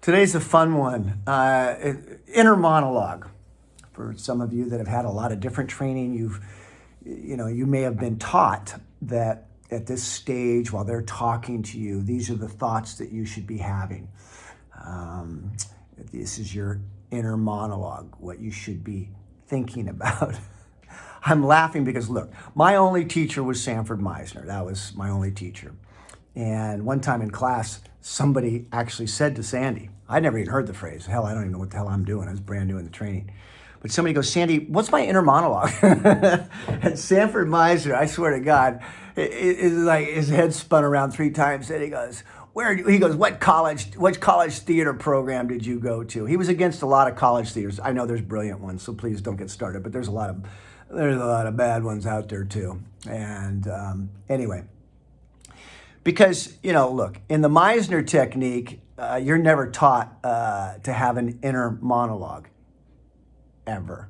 Today's a fun one. Inner monologue. For some of you that have had a lot of different training, you may have been taught that at this stage, while they're talking to you, these are the thoughts that you should be having. This is your inner monologue, what you should be thinking about. I'm laughing because, look, my only teacher was Sanford Meisner. That was my only teacher. And one time in class, somebody actually said to Sandy, I'd never even heard the phrase. Hell, I don't even know what the hell I'm doing. I was brand new in the training. But somebody goes, Sandy, what's my inner monologue? And Sanford Meisner, I swear to God, like his head spun around 3 times. And he goes, what college theater program did you go to? He was against a lot of college theaters. I know there's brilliant ones, so please don't get started. But there's a lot of bad ones out there too. And anyway, because, look, in the Meisner technique, you're never taught to have an inner monologue, ever.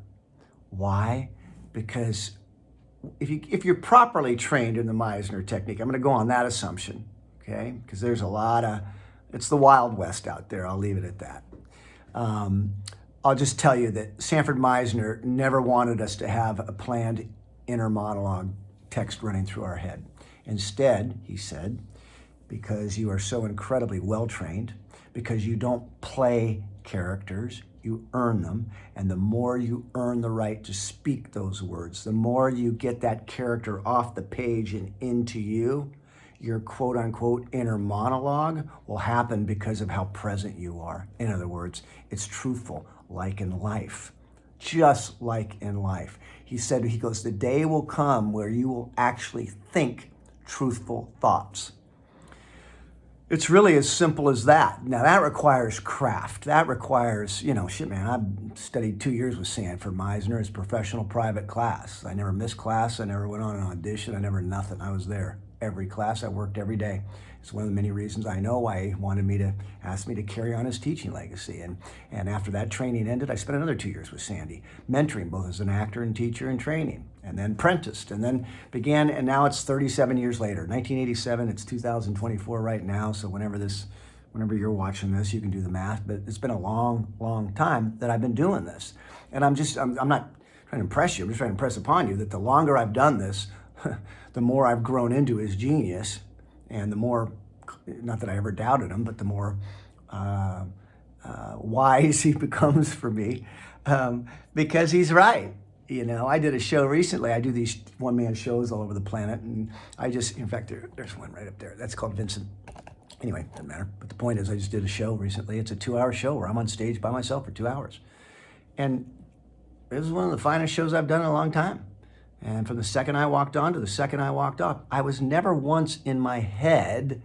Why? Because if you're properly trained in the Meisner technique, I'm going to go on that assumption, okay? Because there's it's the Wild West out there. I'll leave it at that. I'll just tell you that Sanford Meisner never wanted us to have a planned inner monologue text running through our head. Instead, he said, because you are so incredibly well-trained, because you don't play characters, you earn them, and the more you earn the right to speak those words, the more you get that character off the page and into you, your quote-unquote inner monologue will happen because of how present you are. In other words, it's truthful, like in life, just like in life. He goes, the day will come where you will actually think truthful thoughts. It's really as simple as that. Now that requires craft. That requires, shit, man, I've studied 2 years with Sanford Meisner as professional private class. I never missed class. I never went on an audition. I never nothing. I was there every class. I worked every day. It's one of the many reasons I know why he asked me to carry on his teaching legacy. And after that training ended, I spent another 2 years with Sandy, mentoring both as an actor and teacher in training, and then apprenticed, and then began, and now it's 37 years later, 1987, it's 2024 right now, so whenever you're watching this, you can do the math, but it's been a long, long time that I've been doing this. And I'm not trying to impress you, I'm just trying to impress upon you that the longer I've done this, the more I've grown into his genius, and the more, not that I ever doubted him, but the more wise he becomes for me, because he's right. I did a show recently. I do these one-man shows all over the planet, and in fact, there's one right up there. That's called Vincent. Anyway, doesn't matter. But the point is, I just did a show recently. It's a 2-hour show where I'm on stage by myself for 2 hours. And this is one of the finest shows I've done in a long time. And from the second I walked on to the second I walked off, I was never once in my head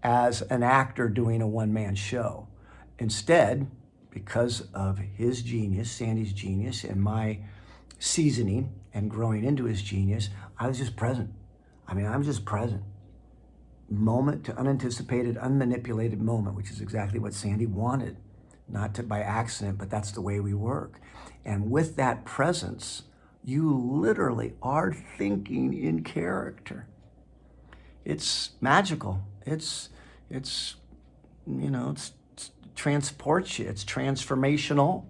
as an actor doing a one-man show. Instead, because of his genius, Sandy's genius, and my seasoning and growing into his genius, I was just present. I'm just present. Moment to unanticipated, unmanipulated moment, which is exactly what Sandy wanted. Not by accident, but that's the way we work. And with that presence, you literally are thinking in character. It's magical. It transports you. It's transformational,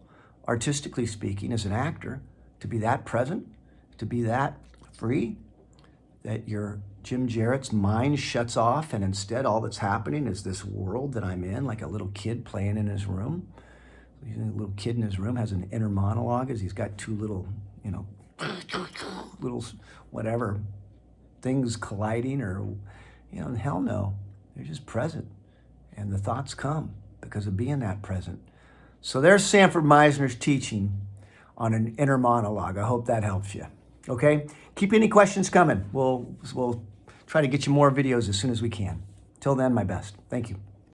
artistically speaking, as an actor, to be that present, to be that free, that your Jim Jarrett's mind shuts off, and instead all that's happening is this world that I'm in, like a little kid playing in his room. A little kid in his room has an inner monologue as he's got 2 little, little whatever things colliding, or hell no, they're just present, and the thoughts come because of being that present. So there's Sanford Meisner's teaching on an inner monologue. I hope that helps you. Okay, keep any questions coming. We'll try to get you more videos as soon as we can. Till then, my best. Thank you.